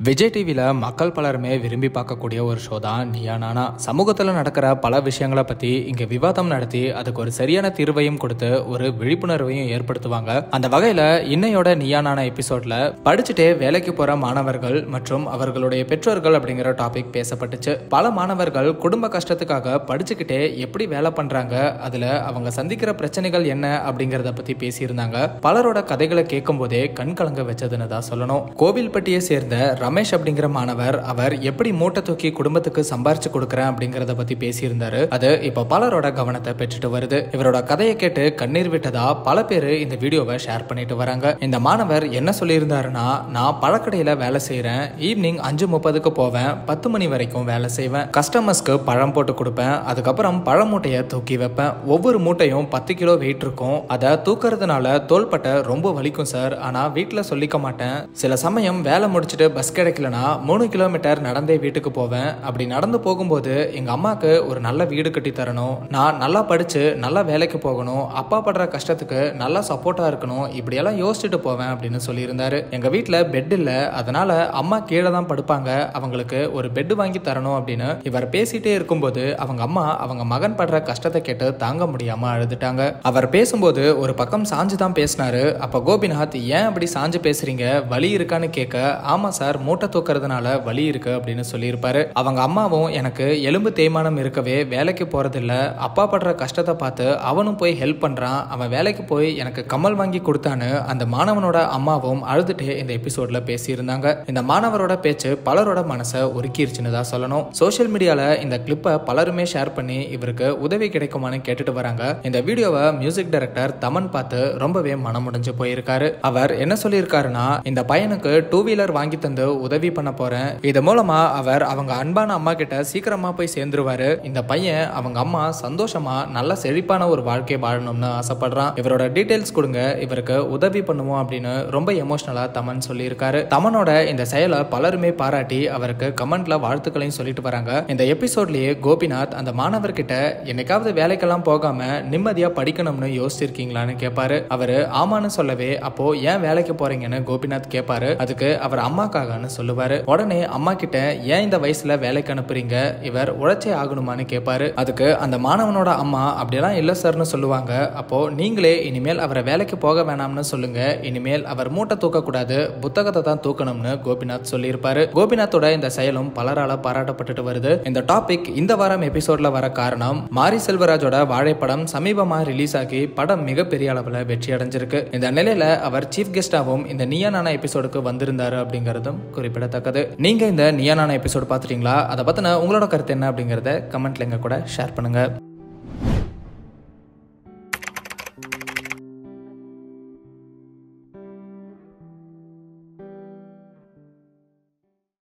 விஜய் டிவியில் மக்கள் பலருமே விரும்பி பார்க்கக்கூடிய ஒரு ஷோ தான் நீயா நானா. சமூகத்தில் நடக்கிற பல விஷயங்களை பற்றி இங்கே விவாதம் நடத்தி அதுக்கு ஒரு சரியான தீர்வையும் கொடுத்து ஒரு விழிப்புணர்வையும் ஏற்படுத்துவாங்க. அந்த வகையில் இன்னையோட நீயா நானா எபிசோட்ல படிச்சுட்டே வேலைக்கு போகிற மாணவர்கள் மற்றும் அவர்களுடைய பெற்றோர்கள் அப்படிங்கிற டாபிக் பேசப்பட்டுச்சு. பல மாணவர்கள் குடும்ப கஷ்டத்துக்காக படிச்சுக்கிட்டே எப்படி வேலை பண்ணுறாங்க, அதில் அவங்க சந்திக்கிற பிரச்சனைகள் என்ன அப்படிங்கிறத பற்றி பேசியிருந்தாங்க. பலரோட கதைகளை கேட்கும் போதே கண் கலங்க வச்சதுன்னு தான் சொல்லணும். கோவில்பட்டியை சேர்ந்த ரமேஷ் அப்படிங்கிற மாணவர் அவர் எப்படி மூட்டை தூக்கி குடும்பத்துக்கு சம்பாரிச்சு கொடுக்கறேன் அப்படிங்கறத பத்தி பேசியிருந்தாரு. அது இப்ப பலரோட கவனத்தை பெற்றுட்டு வருது. இவரோட கதையை கேட்டு கண்ணீர் விட்டதா பல பேர் இந்த வீடியோவை ஷேர் பண்ணிட்டு வராங்க. இந்த மாணவர் என்ன சொல்லியிருந்தாருன்னா, நான் பழக்கடையில வேலை செய்யறேன், ஈவினிங் 5:30க்கு போவேன், 10 மணி வரைக்கும் வேலை செய்வேன், கஸ்டமர்ஸ்க்கு பழம் போட்டு கொடுப்பேன், அதுக்கப்புறம் பழ மூட்டையை தூக்கி வைப்பேன். ஒவ்வொரு மூட்டையும் 10 கிலோ வெயிட் இருக்கும். அதை தூக்குறதுனால தோள்பட்டை ரொம்ப வலிக்கும் சார். ஆனா வீட்டுல சொல்லிக்க மாட்டேன். சில சமயம் வேலை முடிச்சுட்டு பஸ் கிடைக்கலனா 3 கிலோமீட்டர் நடந்தே வீட்டுக்கு போவேன். அப்படி நடந்து போகும்போது எங்க அம்மாக்கு ஒரு நல்ல வீடு கட்டி தரணும், நான் நல்லா படிச்சு நல்லா வேலைக்கு போகணும், அப்பா படுற கஷ்டத்துக்கு நல்லா சப்போர்ட்டா இருக்கணும், இப்படியெல்லாம் யோசிச்சுட்டு போவேன் அப்படின்னு சொல்லியிருந்தாரு. எங்க வீட்டுல பெட் இல்ல, அதனால அம்மா கீழே தான் படுப்பாங்க, அவங்களுக்கு ஒரு பெட் வாங்கி தரணும் அப்படின்னு இவர் பேசிட்டே இருக்கும்போது அவங்க அம்மா அவங்க மகன் படுற கஷ்டத்தை கேட்டு தாங்க முடியாம அழுதுட்டாங்க. அவர் பேசும்போது ஒரு பக்கம் சாஞ்சு தான் பேசினாரு. அப்ப கோபிநாத், ஏன் அப்படி சாஞ்சு பேசுறீங்க, வலி இருக்கான்னு கேட்க, ஆமா சார், மூட்டை தூக்குறதுனால வலி இருக்கு அப்படின்னு சொல்லியிருப்பாரு. அவங்க அம்மாவும் எனக்கு எலும்பு தேய்மானம் இருக்கவே வேலைக்கு போறதில்ல, அப்பா படுற கஷ்டத்தை பார்த்து அவனும் போய் ஹெல்ப் பண்றான், அவன் வேலைக்கு போய் எனக்கு கம்மல் வாங்கி கொடுத்தான்னு அந்த மாணவனோட அம்மாவும் அழுதுட்டே இந்த எபிசோட்ல பேசியிருந்தாங்க. இந்த மாணவரோட பேச்சு பலரோட மனசை உருக்கிருச்சுன்னு தான் சொல்லணும். சோசியல் மீடியால இந்த கிளிப்பை பலருமே ஷேர் பண்ணி இவருக்கு உதவி கிடைக்குமான்னு கேட்டுட்டு வராங்க. இந்த வீடியோவை மியூசிக் டைரக்டர் தமன் பார்த்து ரொம்பவே மனமுடைஞ்சு போயிருக்காரு. அவர் என்ன சொல்லியிருக்காருன்னா, இந்த பையனுக்கு 2 வீலர் வாங்கி தந்து உதவி பண்ண போறேன், இது மூலமா அவர் அவங்க அன்பான அம்மா கிட்ட சீக்கிரமா போய் சேர்ந்துருவாரு. இந்த பையன் அவங்க அம்மா சந்தோஷமா நல்ல செழிப்பான ஒரு வாழ்க்கை வாழணும்னு ஆசைப்படுறான், இவரோட டீடைல்ஸ் கொடுங்க, இவருக்கு உதவி பண்ணுவோம் அப்படின்னு ரொம்ப எமோஷனலா தமன் சொல்லியிருக்காரு. தமனோட இந்த செயலை பலருமே பாராட்டி அவருக்கு கமெண்ட்ல வாழ்த்துக்களையும் சொல்லிட்டு வராங்க. இந்த எபிசோட்லயே கோபிநாத் அந்த மாணவர்கிட்ட என்னைக்காவது வேலைக்கெல்லாம் போகாம நிம்மதியா படிக்கணும்னு யோசிச்சிருக்கீங்களான்னு கேட்பாரு. அவரு ஆமான்னு சொல்லவே, அப்போ ஏன் வேலைக்கு போறீங்கன்னு கோபிநாத் கேட்பாரு. அதுக்கு அவர் அம்மாக்காகன்னு சொல்லுவாரு. உடனே அம்மா கிட்ட, ஏன் இந்த வயசுல வேலைக்கு அனுப்புறீங்க, இவர் உழைச்சே ஆகணுமான்னு கேட்பாரு. அதுக்கு அந்த மாணவனோட அம்மா, அப்படியெல்லாம் இல்ல சார்னு சொல்லுவாங்க. அப்போ நீங்களே இனிமேல் அவரை வேலைக்கு போக வேணாம்னு சொல்லுங்க, இனிமேல் அவர் மூட்டை தூக்க கூடாது, புத்தகத்தை தான் தூக்கணும்னு கோபிநாத் சொல்லியிருப்பாரு. கோபிநாத்தோட இந்த செயலும் பலரால பாராட்டப்பட்டு வருது. இந்த டாபிக் இந்த வாரம் எபிசோட்ல வர காரணம், மாரி செல்வராஜோட வாழைப்படம் சமீபமா ரிலீஸ் ஆகி படம் மிகப்பெரிய அளவுல வெற்றி அடைஞ்சிருக்கு. இந்த நிலையில அவர் சீஃப் கெஸ்டாவும் இந்த நீயா நானா எபிசோடுக்கு வந்திருந்தாரு அப்படிங்கறதும் குறிப்பிடத்தக்கது. நீங்க இந்த நீயா நானா எபிசோட் பார்த்துட்டீங்களா? அதை பத்தின உங்களோட கருத்து என்ன அப்படிங்கறத கமெண்ட்ல எங்க கூட ஷேர் பண்ணுங்க.